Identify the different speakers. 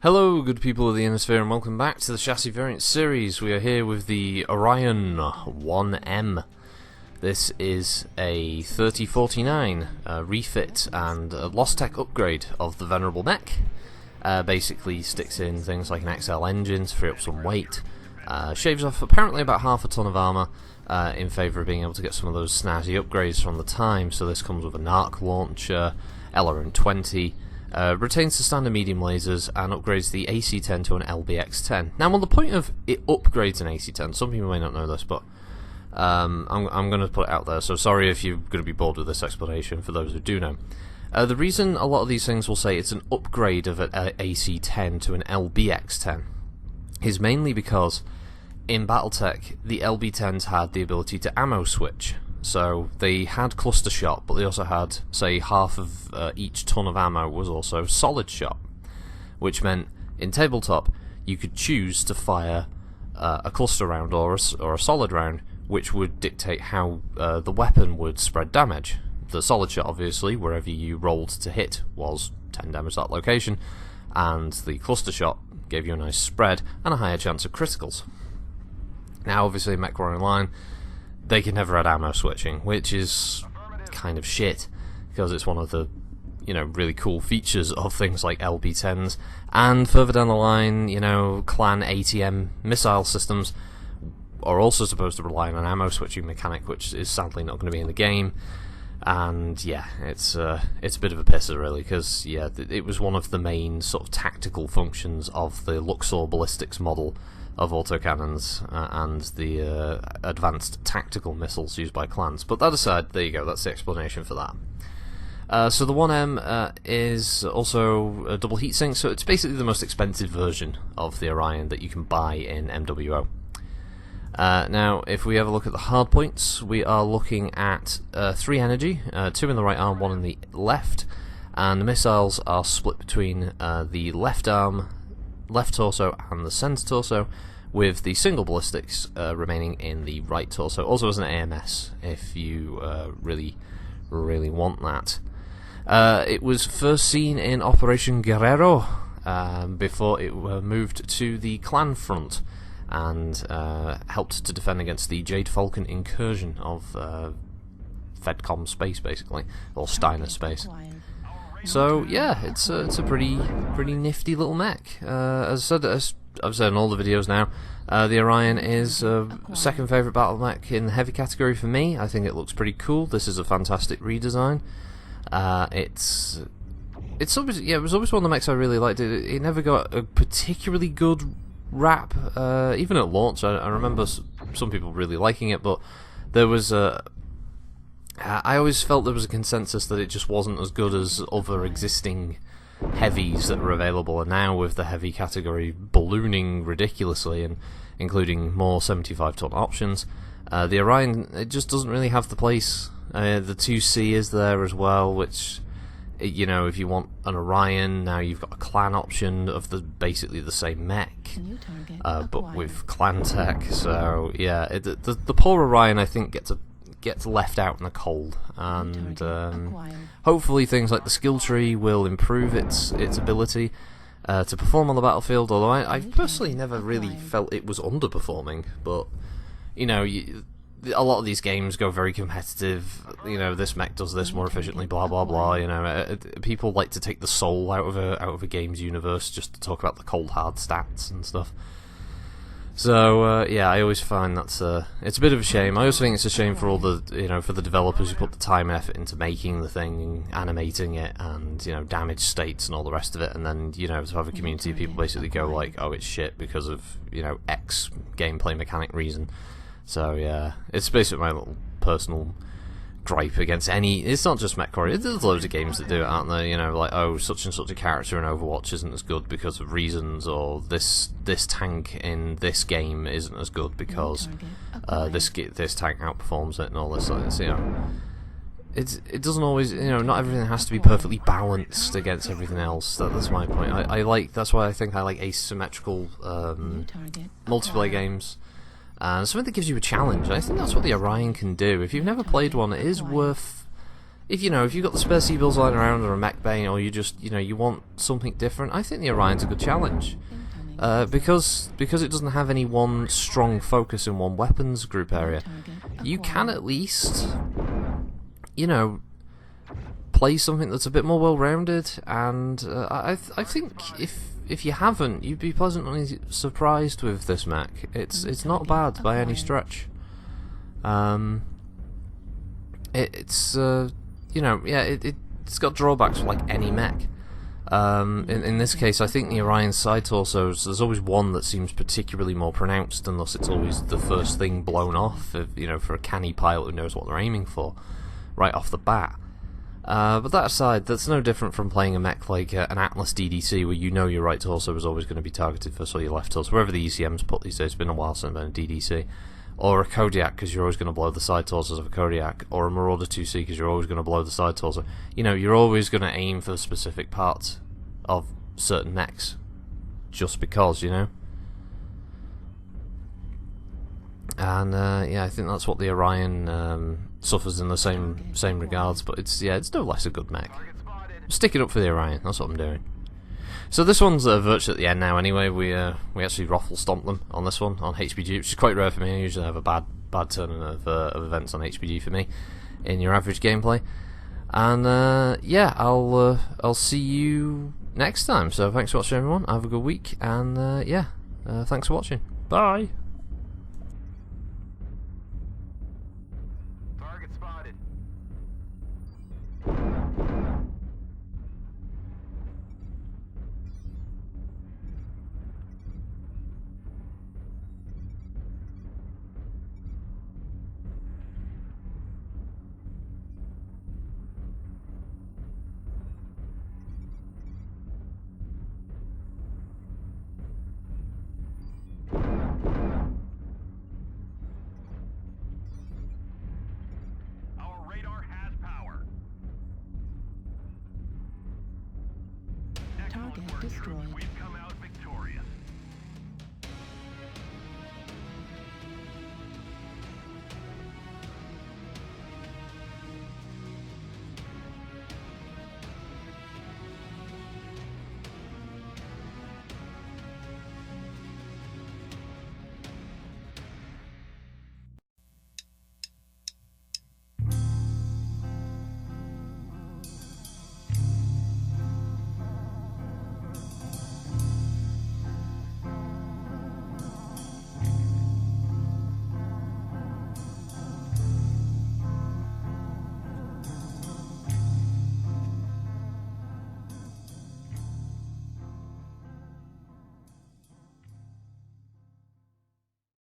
Speaker 1: Hello good people of the Innosphere and welcome back to the Chassis Variant series. We are here with the Orion 1M. This is a 3049 refit and a lostech upgrade of the venerable mech. Basically sticks in things like an XL engine to free up some weight. Shaves off apparently about half a ton of armour in favour of being able to get some of those snazzy upgrades from the time. So this comes with a NARC launcher, LRM-20, retains the standard medium lasers and upgrades the AC-10 to an LBX-10. Now on the point of it upgrades an AC-10, some people may not know this, but I'm going to put it out there, so sorry if you're going to be bored with this explanation for those who do know. The reason a lot of these things will say it's an upgrade of an AC-10 to an LBX-10 is mainly because in Battletech the LB-10s had the ability to ammo switch. So they had cluster shot, but they also had, say, half of each ton of ammo was also solid shot, which meant in tabletop you could choose to fire a cluster round or a solid round, which would dictate how the weapon would spread damage. The solid shot, obviously, wherever you rolled to hit was 10 damage that location, and the cluster shot gave you a nice spread and a higher chance of criticals. Now, obviously, in MechWarrior Online, they can never add ammo switching, which is kind of shit, because it's one of the, really cool features of things like LB-10s, and further down the line, clan ATM missile systems are also supposed to rely on an ammo switching mechanic, which is sadly not going to be in the game. And yeah, it's a bit of a pisser really, because yeah, it was one of the main sort of tactical functions of the Luxor ballistics model of autocannons and the advanced tactical missiles used by clans. But that aside, there you go, that's the explanation for that. So the 1M is also a double heatsink, so it's basically the most expensive version of the Orion that you can buy in MWO. Now, if we have a look at the hard points, we are looking at 3 energy, 2 in the right arm, 1 in the left, and the missiles are split between the left arm, left torso, and the centre torso, with the single ballistics remaining in the right torso, also as an AMS, if you really want that. It was first seen in Operation Guerrero, before it moved to the clan front, and helped to defend against the Jade Falcon incursion of Fedcom space, basically, or Steiner space. So yeah, it's a pretty nifty little mech. As I've said in all the videos now, the Orion is second favourite battle mech in the heavy category for me. I think it looks pretty cool. This is a fantastic redesign. It's always, it was always one of the mechs I really liked. It never got a particularly good rap, even at launch. I remember some people really liking it, but there was I always felt there was a consensus that it just wasn't as good as other existing heavies that were available, and now with the heavy category ballooning ridiculously and including more 75-ton options, the Orion, it just doesn't really have the place. The 2C is there as well, which, if you want an Orion, now you've got a clan option of basically the same mech, but with clan tech. So yeah, the poor Orion, I think, gets left out in the cold, and hopefully things like the skill tree will improve its ability to perform on the battlefield, although I personally never really felt it was underperforming. But a lot of these games go very competitive. This mech does this more efficiently, blah blah blah. People like to take the soul out of a game's universe just to talk about the cold hard stats and stuff. So yeah, I always find that's it's a bit of a shame. I also think it's a shame for all the for the developers who put the time and effort into making the thing, animating it, and damage states and all the rest of it, and then to have a community of people basically go like, oh, it's shit because of X gameplay mechanic reason. So yeah, it's basically my little personal gripe against any. It's not just MechWarrior. There's loads of games that do it, aren't there? Like, oh, such and such a character in Overwatch isn't as good because of reasons, or this tank in this game isn't as good because this tank outperforms it, and all this. It doesn't always. Not everything has to be perfectly balanced against everything else. That's my point. That's why I think I like asymmetrical multiplayer games. Something that gives you a challenge. I think that's what the Orion can do. If you've never played one, it is worth if you've got the spare C-bills lying around or a mech bay, or you just you want something different, I think the Orion's a good challenge. Because it doesn't have any one strong focus in one weapons group area, you can at least play something that's a bit more well-rounded, and I think if you haven't, you'd be pleasantly surprised with this mech. It's not bad by any stretch. It's got drawbacks like any mech. In this case, I think the Orion side torsos, there's always one that seems particularly more pronounced, and thus it's always the first thing blown off, for a canny pilot who knows what they're aiming for, right off the bat. But that aside, that's no different from playing a mech like an Atlas DDC, where your right torso is always going to be targeted first, or your left torso, wherever the ECM's put these days. It's been a while since I've been a DDC. Or a Kodiak, because you're always going to blow the side torsos of a Kodiak, or a Marauder 2C, because you're always going to blow the side torso. You're always going to aim for specific parts of certain mechs, just because, And I think that's what the Orion suffers in the same regards, but it's no less a good mech. Stick it up for the Orion, that's what I'm doing. So this one's virtually at the end now anyway. We actually raffle stomped them on this one, on HPG, which is quite rare for me. I usually have a bad turn of events on HPG for me in your average gameplay. And I'll see you next time. So thanks for watching, everyone. Have a good week, and thanks for watching. Bye.
Speaker 2: Target spotted.
Speaker 3: Target destroyed.